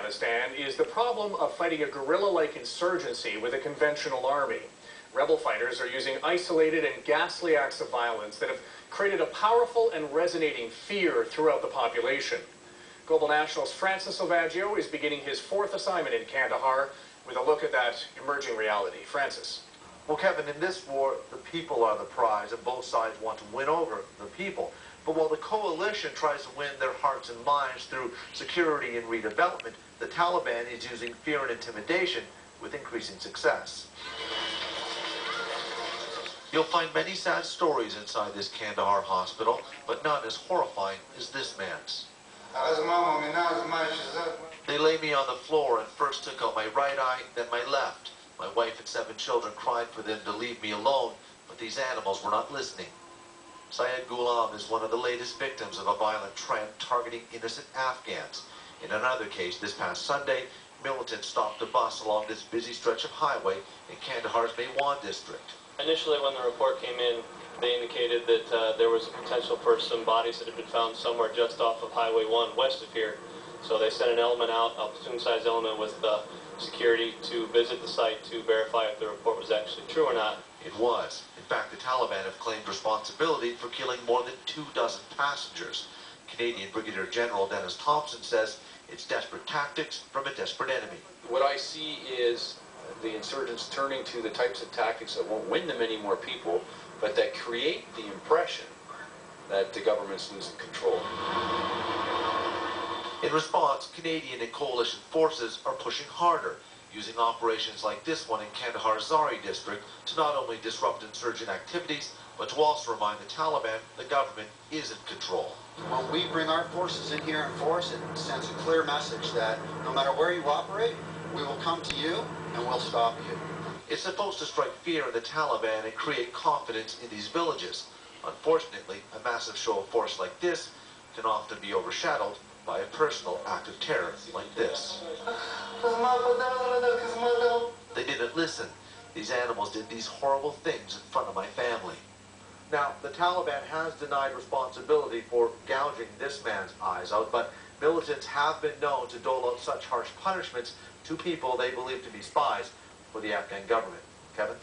Afghanistan is the problem of fighting a guerrilla-like insurgency with a conventional army. Rebel fighters are using isolated and ghastly acts of violence that have created a powerful and resonating fear throughout the population. Global National's Francis Ovaggio is beginning his fourth assignment in Kandahar with a look at that emerging reality. Francis. Well, Kevin, in this war, the people are the prize, and both sides want to win over the people. But while the coalition tries to win their hearts and minds through security and redevelopment, the Taliban is using fear and intimidation with increasing success. You'll find many sad stories inside this Kandahar hospital, but none as horrifying as this man's. They lay me on the floor and first took out my right eye, then my left. My wife and 7 children cried for them to leave me alone, but these animals were not listening. Syed Ghulam is one of the latest victims of a violent trend targeting innocent Afghans. In another case, this past Sunday, militants stopped a bus along this busy stretch of highway in Kandahar's Maiwan district. Initially, when the report came in, they indicated that there was a potential for some bodies that had been found somewhere just off of Highway 1 west of here. So they sent an element out, a platoon-sized element with security to visit the site to verify if the report was actually true or not. It was. In fact, the Taliban have claimed responsibility for killing more than 24 passengers. Canadian Brigadier General Dennis Thompson says it's desperate tactics from a desperate enemy. What I see is the insurgents turning to the types of tactics that won't win them any more people, but that create the impression that the government's losing control. In response, Canadian and coalition forces are pushing harder, using operations like this one in Kandahar's Zari district to not only disrupt insurgent activities, but to also remind the Taliban the government is in control. When we bring our forces in here in force, it sends a clear message that no matter where you operate, we will come to you and we'll stop you. It's supposed to strike fear in the Taliban and create confidence in these villages. Unfortunately, a massive show of force like this can often be overshadowed by a personal act of terror like this. They didn't listen. These animals did these horrible things in front of my family. Now, the Taliban has denied responsibility for gouging this man's eyes out, but militants have been known to dole out such harsh punishments to people they believe to be spies for the Afghan government. Kevin?